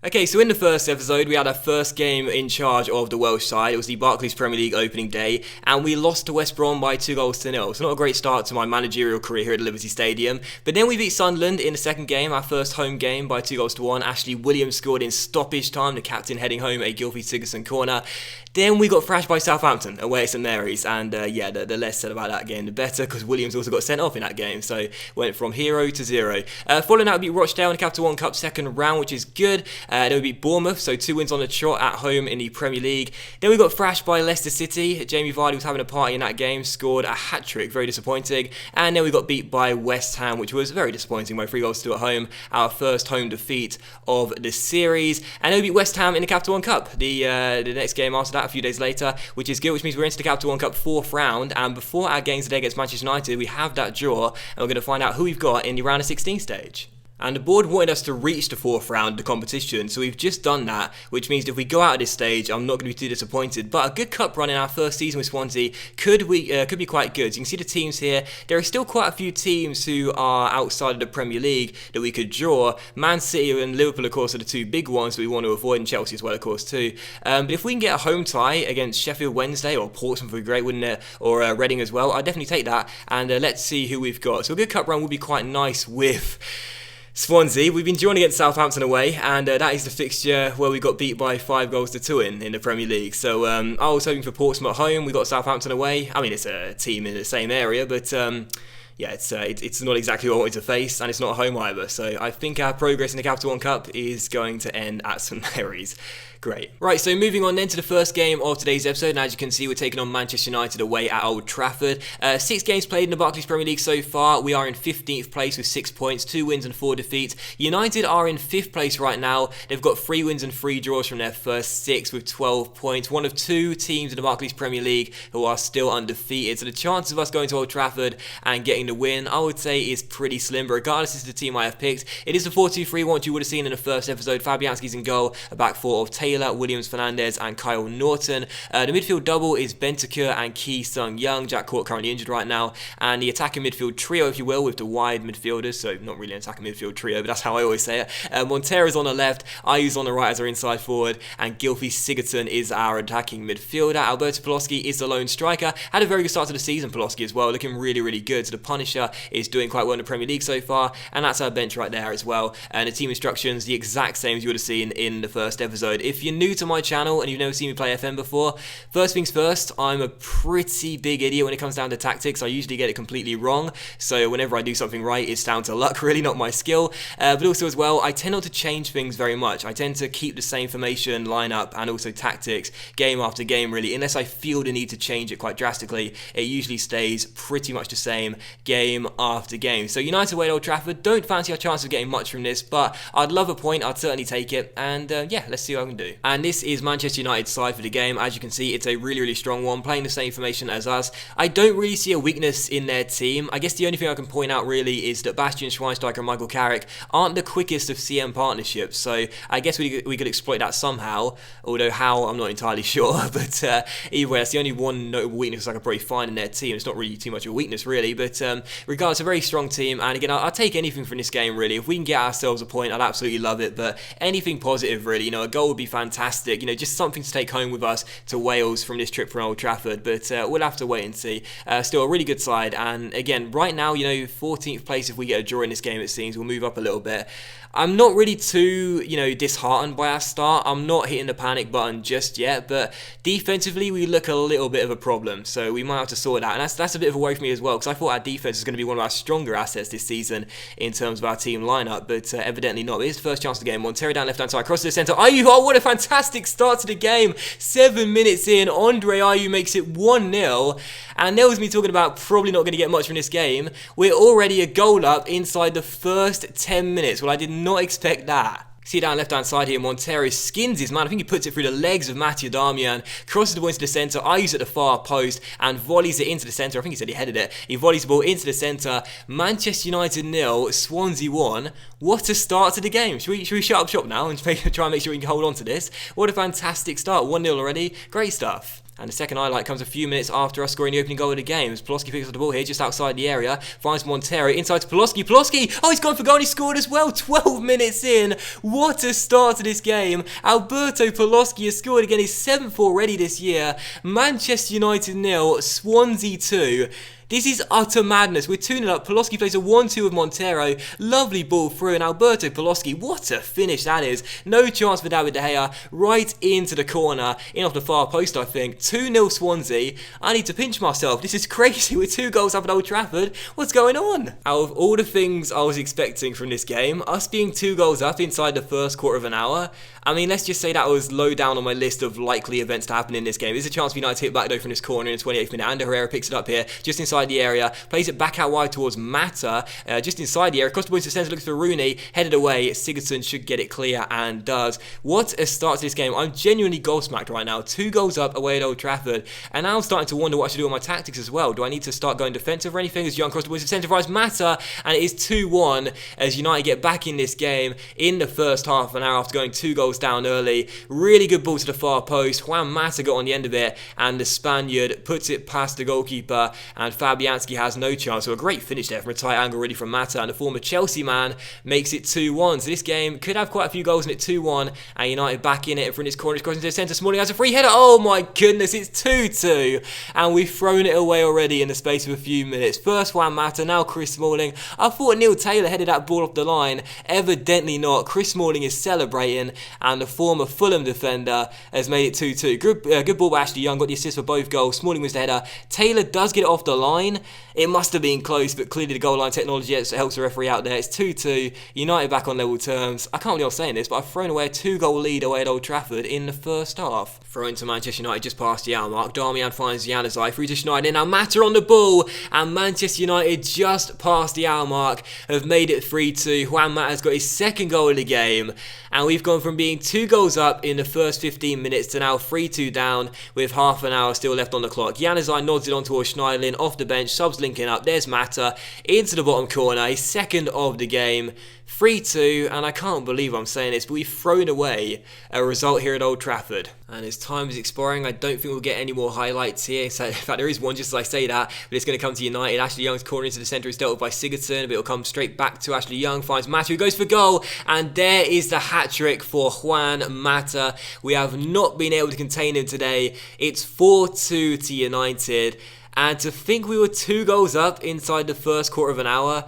Okay, so in the first episode, we had our first game in charge of the Welsh side. It was the Barclays Premier League opening day, and we lost to West Brom by 2-0. So not a great start to my managerial career here at Liberty Stadium. But then we beat Sunderland in the second game, our first home game, by 2-1. Ashley Williams scored in stoppage time, the captain heading home a Gylfi Sigurdsson corner. Then we got thrashed by Southampton away at St Mary's, and the less said about that game, the better, because Williams also got sent off in that game, so went from hero to zero. Following that, we beat Rochdale in the Capital One Cup second round, which is good. Then we beat Bournemouth, so 2 wins on the trot at home in the Premier League. Then we got thrashed by Leicester City. Jamie Vardy was having a party in that game, scored a hat-trick, very disappointing. And then we got beat by West Ham, which was very disappointing by 3-2 at home, our first home defeat of the series. And then we beat West Ham in the Capital One Cup, the next game after that, a few days later, which is good, which means we're into the Capital One Cup fourth round. And before our games today against Manchester United, we have that draw, and we're going to find out who we've got in the round of 16 stage. And the board wanted us to reach the fourth round of the competition, so we've just done that, which means if we go out of this stage, I'm not going to be too disappointed. But a good cup run in our first season with Swansea could be quite good. So you can see the teams here. There are still quite a few teams who are outside of the Premier League that we could draw. Man City and Liverpool, of course, are the two big ones that we want to avoid, and Chelsea as well, of course, too. But if we can get a home tie against Sheffield Wednesday, or Portsmouth would be great, wouldn't it? Or Reading as well, I'd definitely take that. And let's see who we've got. So a good cup run would be quite nice with Swansea. We've been drawing against Southampton away, and that is the fixture where we got beat by 5-2 in the Premier League. So I was hoping for Portsmouth at home. We got Southampton away. I mean, it's a team in the same area, but it's not exactly what I wanted to face, and it's not a home either. So I think our progress in the Capital One Cup is going to end at St Mary's. Great. Right, so moving on then to the first game of today's episode, and as you can see, we're taking on Manchester United away at Old Trafford. 6 games played in the Barclays Premier League so far. We are in 15th place with 6 points, 2 wins and 4 defeats. United are in 5th place right now. They've got 3 wins and 3 draws from their first 6 with 12 points. One of 2 teams in the Barclays Premier League who are still undefeated. So the chances of us going to Old Trafford and getting the win, I would say, is pretty slim. But regardless, this is the team I have picked. It is the 4-2-3-1 which you would have seen in the first episode. Fabianski's in goal, a back four of Taylor, Williams, Fernandez and Kyle Norton. The midfield double is Bentancur and Ki Sung Young. Jack Court currently injured right now. And the attacking midfield trio, if you will, with the wide midfielders, so not really an attacking midfield trio, but that's how I always say it. Montero's on the left, Ayu's on the right as our inside forward, and Gylfi Sigurdsson is our attacking midfielder. Alberto Pawlowski is the lone striker. Had a very good start to the season, Pawlowski as well, looking really, really good. So the Punisher is doing quite well in the Premier League so far, and that's our bench right there as well. And the team instructions, the exact same as you would have seen in the first episode. If you're new to my channel and you've never seen me play FM before, first things first, I'm a pretty big idiot when it comes down to tactics. I usually get it completely wrong, so whenever I do something right, it's down to luck, really, not my skill. But also as well, I tend not to change things very much. I tend to keep the same formation, lineup, and also tactics game after game, really, unless I feel the need to change it quite drastically. It usually stays pretty much the same game after game. So United away at Old Trafford, don't fancy our chance of getting much from this, but I'd love a point. I'd certainly take it, and let's see what I can do. And this is Manchester United's side for the game. As you can see, it's a really, really strong one, playing the same formation as us. I don't really see a weakness in their team. I guess the only thing I can point out really is that Bastian Schweinsteiger and Michael Carrick aren't the quickest of CM partnerships, so I guess we could exploit that somehow, although how, I'm not entirely sure. But either way, that's the only one notable weakness I could probably find in their team. It's not really too much of a weakness, really, but regardless, a very strong team, and again, I'll take anything from this game, really. If we can get ourselves a point, I'd absolutely love it, but anything positive, really. A goal would be fantastic, just something to take home with us to Wales from this trip from Old Trafford, but we'll have to wait and see. Still a really good side, and again, right now, 14th place. If we get a draw in this game, it seems we'll move up a little bit. I'm not really too, disheartened by our start. I'm not hitting the panic button just yet, but defensively, we look a little bit of a problem, so we might have to sort it out, and that's a bit of a worry for me as well, because I thought our defense was going to be one of our stronger assets this season in terms of our team lineup, but evidently not. But it's the first chance of the game. Montero down left-hand side, cross to the centre. Ayew, oh, what a fantastic start to the game. 7 minutes in, Andre Ayew makes it 1-0, and there was me talking about probably not going to get much from this game. We're already a goal up inside the first 10 minutes. Well, I did not expect that. See down left-hand side here, Montero skins his man. I think he puts it through the legs of Mattia Darmian, crosses the ball into the centre, Ayu's at the far post, and volleys it into the centre. I think he said he headed it. He volleys the ball into the centre. Manchester United 0, Swansea 1. What a start to the game. Should we shut up shop now and try and make sure we can hold on to this? What a fantastic start. 1-0 already. Great stuff. And the second highlight comes a few minutes after us scoring the opening goal of the game. As Poloski picks up the ball here just outside the area, finds Montero inside to Poloski. Poloski! Oh, he's gone for goal and he scored as well. 12 minutes in. What a start to this game. Alberto Poloski has scored again, his 7th already this year. Manchester United 0, Swansea 2. This is utter madness. We're 2-0 up. Poloski plays a 1-2 with Montero. Lovely ball through. And Alberto Poloski, what a finish that is. No chance for David De Gea. Right into the corner. In off the far post, I think. 2-0 Swansea. I need to pinch myself. This is crazy. We're 2 goals up at Old Trafford. What's going on? Out of all the things I was expecting from this game, us being 2 goals up inside the first quarter of an hour, I mean, let's just say that was low down on my list of likely events to happen in this game. There's a chance for United to hit back though from this corner in the 28th minute. Ander Herrera picks it up here, just inside the area, plays it back out wide towards Mata, just inside the area. Across the boys to centre, looks for Rooney, headed away. Sigurdsson should get it clear and does. What a start to this game. I'm genuinely goal-smacked right now. 2 goals up away at Old Trafford. And now I'm starting to wonder what I should do with my tactics as well. Do I need to start going defensive or anything? As Young across the boys to centre finds Mata, and it is 2-1 as United get back in this game in the first half an hour after going 2 goals down early. Really good ball to the far post. Juan Mata got on the end of it, and the Spaniard puts it past the goalkeeper, and Fabianski has no chance. So a great finish there from a tight angle really from Mata, and the former Chelsea man makes it 2-1. So this game could have quite a few goals in it. 2-1, and United back in it in front of his corner. It's crossing to the centre. Smalling has a free header. Oh my goodness, it's 2-2, and we've thrown it away already in the space of a few minutes. First Juan Mata, now Chris Smalling. I thought Neil Taylor headed that ball off the line. Evidently not. Chris Smalling is celebrating, and the former Fulham defender has made it 2-2. Good ball by Ashley Young, got the assist for both goals. Smalling was the header. Taylor does get it off the line. It must have been close, but clearly the goal line technology helps the referee out there. It's 2-2. United back on level terms. I can't believe I'm saying this, but I've thrown away a 2-goal lead away at Old Trafford in the first half. Throw into Manchester United just past the hour mark. Darmian finds Januzaj. Through to Schneider. Now Mata on the ball, and Manchester United just past the hour mark have made it 3-2. Juan Mata has got his 2nd goal of the game, and we've gone from being 2 goals up in the first 15 minutes to now 3-2 down with half an hour still left on the clock. Januzaj nods it on towards Schneiderlin off the bench. Subs linking up. There's Mata into the bottom corner. His 2nd of the game. 3-2, and I can't believe I'm saying this, but we've thrown away a result here at Old Trafford. And as time is expiring, I don't think we'll get any more highlights here. So, in fact, there is one just as I say that, but it's going to come to United. Ashley Young's corner into the centre is dealt with by Sigurdsson, but it'll come straight back to Ashley Young. Finds Mata, who goes for goal, and there is the hat-trick for Juan Mata. We have not been able to contain him today. It's 4-2 to United, and to think we were 2 goals up inside the first quarter of an hour,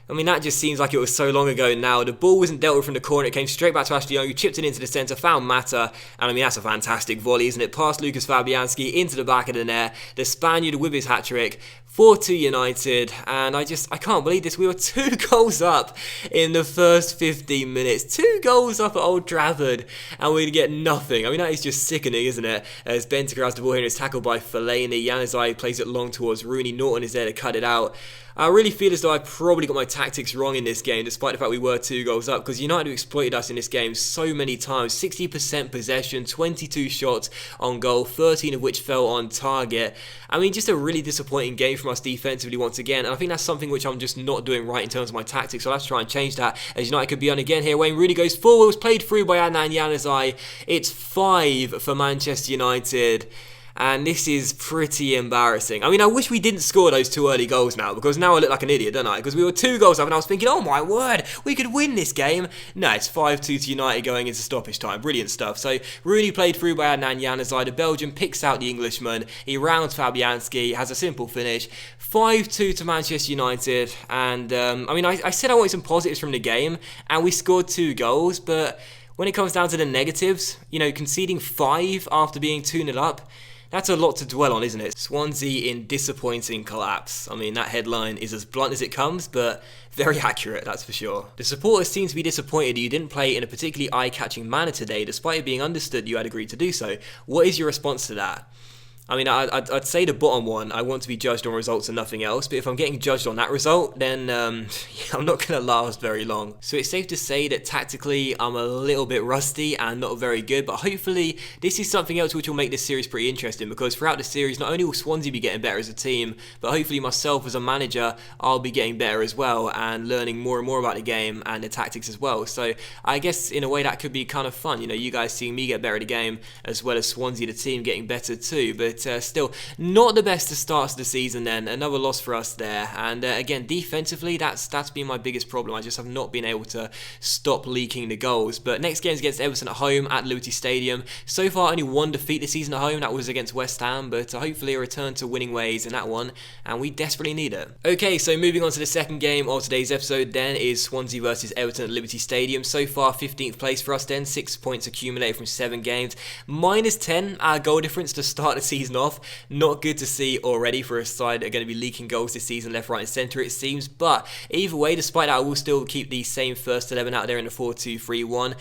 I mean, that just seems like it was so long ago now. The ball wasn't dealt with from the corner. It came straight back to Ashley Young, who chipped it into the centre, found Mata. And I mean, that's a fantastic volley, isn't it? Past Lucas Fabianski into the back of the net. The Spaniard with his hat-trick. 4-2 United, and I can't believe this. We were 2 goals up in the first 15 minutes. 2 goals up at Old Trafford, and we'd get nothing. I mean, that is just sickening, isn't it? As Bentaker has the ball here and is tackled by Fellaini. Januzaj plays it long towards Rooney. Norton is there to cut it out. I really feel as though I probably got my tactics wrong in this game, despite the fact we were 2 goals up, because United exploited us in this game so many times. 60% possession, 22 shots on goal, 13 of which fell on target. I mean, just a really disappointing game from us defensively once again, and I think that's something which I'm just not doing right in terms of my tactics, so I'll have to try and change that, as United could be on again here. Wayne Rooney goes forward, was played through by Adnan Januzaj. It's 5 for Manchester United. And this is pretty embarrassing. I mean, I wish we didn't score those 2 early goals now, because now I look like an idiot, don't I? Because we were 2 goals up and I was thinking, oh my word, we could win this game. No, it's 5-2 to United going into stoppage time. Brilliant stuff. So Rooney played through by Adnan Januzaj. The Belgian picks out the Englishman. He rounds Fabianski, has a simple finish. 5-2 to Manchester United. And, I mean, I said I wanted some positives from the game, and we scored 2 goals, but when it comes down to the negatives, you know, conceding 5 after being 2-0 up, that's a lot to dwell on, isn't it? Swansea in disappointing collapse. I mean, that headline is as blunt as it comes, but very accurate, that's for sure. The supporters seem to be disappointed that you didn't play in a particularly eye-catching manner today, despite it being understood you had agreed to do so. What is your response to that? I mean, I'd say the bottom one, I want to be judged on results and nothing else, but if I'm getting judged on that result, then I'm not going to last very long. So it's safe to say that tactically I'm a little bit rusty and not very good, but hopefully this is something else which will make this series pretty interesting, because throughout the series, not only will Swansea be getting better as a team, but hopefully myself as a manager, I'll be getting better as well and learning more and more about the game and the tactics as well. So I guess in a way that could be kind of fun, you know, you guys seeing me get better at the game as well as Swansea the team getting better too. But but still not the best to start to the season then. Another loss for us there, and again, defensively, that's been my biggest problem. I just have not been able to stop leaking the goals. But next game is against Everton at home at Liberty Stadium. So far, only one defeat this season at home. That was against West Ham, but hopefully a return to winning ways in that one, and we desperately need it. Okay, so moving on to the second game of today's episode then is Swansea versus Everton at Liberty Stadium. So far, 15th place for us then, 6 points accumulated from 7 games. -10, our goal difference to start the season off. Not good to see already for a side that are going to be leaking goals this season, left, right and centre it seems. But either way, despite that, I will still keep the same first 11 out there in the 4-2-3-1.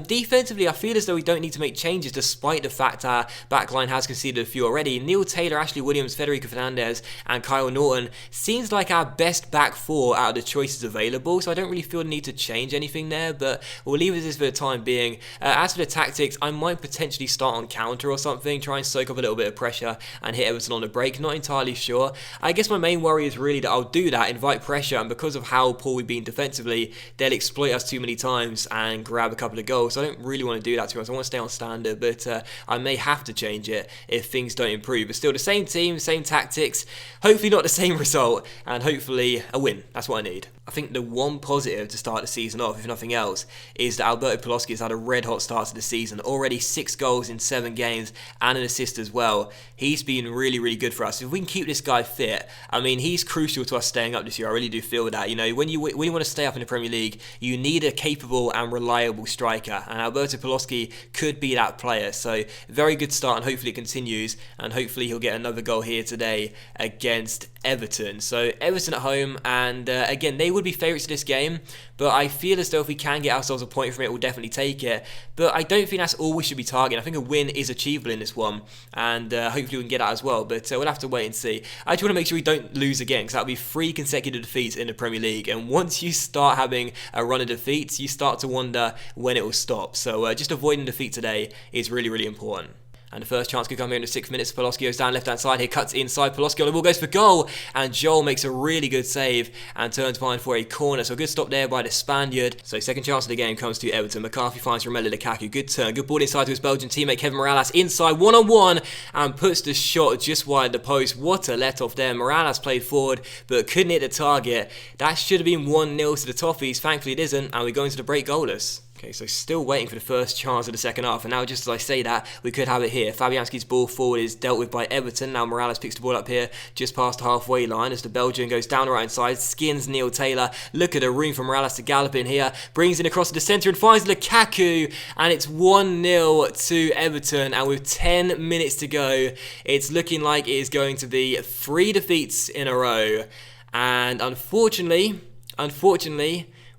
Defensively, I feel as though we don't need to make changes despite the fact our backline has conceded a few already. Neil Taylor, Ashley Williams, Federico Fernandez and Kyle Norton seems like our best back four out of the choices available, so I don't really feel the need to change anything there, but we'll leave it as this for the time being. As for the tactics, I might potentially start on counter or something, try and soak up a little bit of pressure and hit Everton on the break, not entirely sure. I guess my main worry is really that I'll do that, invite pressure, and because of how poor we've been defensively, they'll exploit us too many times and grab a couple of goals. So I don't really want to do that, to be honest. I want to stay on standard, but I may have to change it if things don't improve. But still, the same team, same tactics, hopefully not the same result, and hopefully a win. That's what I need. I think the one positive to start the season off, if nothing else, is that Alberto Pawlowski has had a red-hot start to the season. Already 6 goals in 7 games and an assist as well. He's been really, really good for us. If we can keep this guy fit, I mean, he's crucial to us staying up this year. I really do feel that. You know, when you want to stay up in the Premier League, you need a capable and reliable striker, and Alberto Pawlowski could be that player. So, very good start, and hopefully it continues, and hopefully he'll get another goal here today against Everton. So, Everton at home, and again, they would be favourites to this game, but I feel as though if we can get ourselves a point from it, we'll definitely take it. But I don't think that's all we should be targeting. I think a win is achievable in this one, and hopefully we can get that as well, but we'll have to wait and see. I just want to make sure we don't lose again, because that'll be 3 consecutive defeats in the Premier League, and once you start having a run of defeats, you start to wonder when it will stop. So just avoiding defeat today is really, really important. And the first chance could come here in the 6th minute. Pawlowski goes down left-hand side here, cuts inside. Pawlowski on the ball, goes for goal. And Joel makes a really good save and turns behind for a corner. So a good stop there by the Spaniard. So second chance of the game comes to Everton. McCarthy finds Romelu Lukaku. Good turn. Good ball inside to his Belgian teammate Kevin Morales. Inside, one-on-one. And puts the shot just wide the post. What a let-off there. Morales played forward, but couldn't hit the target. That should have been 1-0 to the Toffees. Thankfully it isn't. And we go into the break goalless. Okay, so still waiting for the first chance of the second half, and now just as I say that, we could have it here. Fabianski's ball forward is dealt with by Everton. Now Morales picks the ball up here just past the halfway line as the Belgian goes down the right hand side, skins Neil Taylor. Look at the room for Morales to gallop in here, brings it across to the centre and finds Lukaku, and it's 1-0 to Everton. And with 10 minutes to go, it's looking like it is going to be 3 defeats in a row, and unfortunately,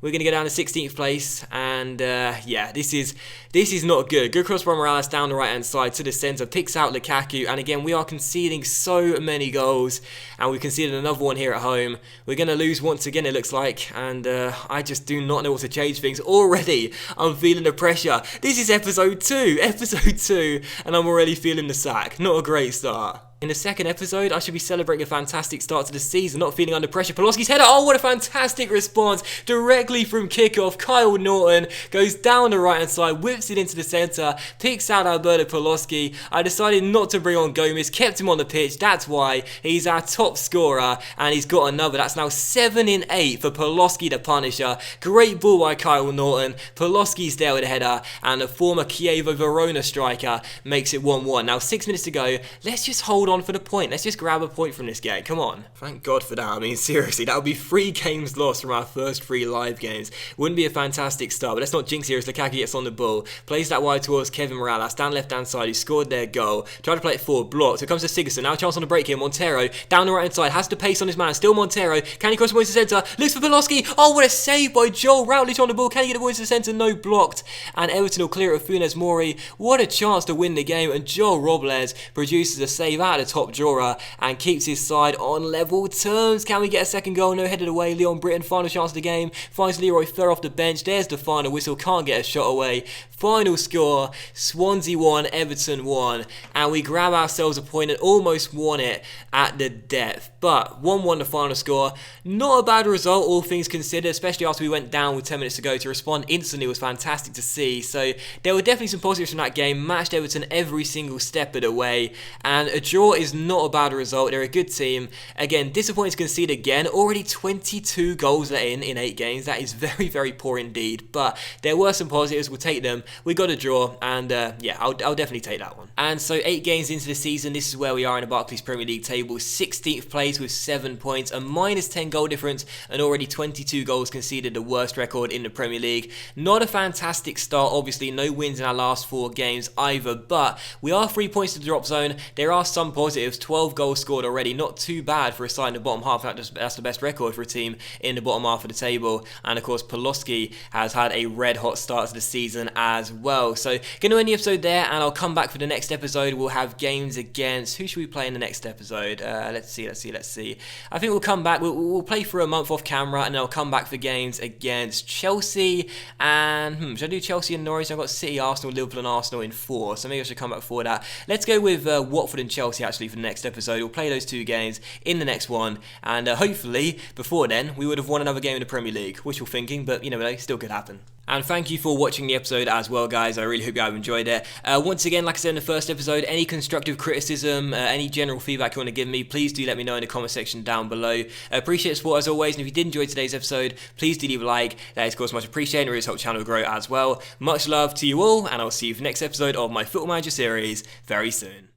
we're going to go down to 16th place, and yeah, this is not good. Good cross by Morales down the right-hand side to the centre, picks out Lukaku, and again, we are conceding so many goals, and we conceded another one here at home. We're going to lose once again, it looks like, and I just do not know what to change things. Already, I'm feeling the pressure. This is episode 2, and I'm already feeling the sack. Not a great start. In the second episode, I should be celebrating a fantastic start to the season, not feeling under pressure. Pawlowski's header, oh, what a fantastic response. Directly from kickoff, Kyle Norton goes down the right-hand side, whips it into the centre, picks out Alberto Pawlowski. I decided not to bring on Gomez, kept him on the pitch, that's why. He's our top scorer, and he's got another. That's now 7 in 8 for Pawlowski the Punisher. Great ball by Kyle Norton. Pawlowski's there with a header, and the former Chievo Verona striker makes it 1-1. Now 6 minutes to go, let's just hold on for the point. Let's just grab a point from this game. Come on. Thank God for that. I mean, seriously, that would be 3 games lost from our first 3 live games. Wouldn't be a fantastic start, but let's not jinx here as Lukaku gets on the ball. Plays that wide towards Kevin Morales, down left-hand side, who scored their goal. Tried to play it forward, blocked. So it comes to Sigurdsson. Now a chance on the break here. Montero, down the right-hand side, has the pace on his man. Still Montero. Can he cross the ball into the centre? Looks for Pawlowski. Oh, what a save by Joel Routledge on the ball. Can he get the ball into the centre? No, blocked. And Everton will clear it with Funes Mori. What a chance to win the game. And Joel Robles produces a save out of the top drawer and keeps his side on level terms. Can we get a second goal? No, headed away. Leon Britton, final chance of the game. Finds Leroy Fer off the bench. There's the final whistle. Can't get a shot away. final score, Swansea 1, Everton 1, and we grab ourselves a point and almost won it at the depth. But 1-1 the final score, not a bad result all things considered, especially after we went down with 10 minutes to go. To respond instantly was fantastic to see. So there were definitely some positives from that game. Matched Everton every single step of the way, and a draw is not a bad result. They're a good team. Again, disappointing to concede again. Already 22 goals let in 8 games. That is very, very poor indeed. But there were some positives. We'll take them. We got a draw, and yeah, I'll definitely take that one. And so 8 games into the season, this is where we are in the Barclays Premier League table. 16th place with 7 points, a minus 10 goal difference, and already 22 goals conceded, the worst record in the Premier League. Not a fantastic start, obviously. No wins in our last 4 games either, but we are 3 points to the drop zone. There are some positives. 12 goals scored already. Not too bad for a side in the bottom half. That's the best record for a team in the bottom half of the table. And of course, Poloski has had a red hot start to the season as well. So, going to end the episode there, and I'll come back for the next episode. We'll have games against... Who should we play in the next episode? Let's see. I think we'll come back. We'll play for a month off camera, and then I'll come back for games against Chelsea and... should I do Chelsea and Norwich? I've got City, Arsenal, Liverpool and Arsenal in 4, so maybe I should come back for that. Let's go with Watford and Chelsea actually for the next episode. We'll play those 2 games in the next one, and hopefully before then we would have won another game in the Premier League. Wishful thinking, but you know, still could happen. And thank you for watching the episode as well, guys. I really hope you have enjoyed it. Once again, like I said in the first episode, any constructive criticism, any general feedback you want to give me, please do let me know in the comment section down below. Appreciate the support as always, and if you did enjoy today's episode, please do leave a like. That is of course much appreciated, and it really helps the channel grow as well. Much love to you all, and I'll see you for the next episode of my Football Manager series very soon.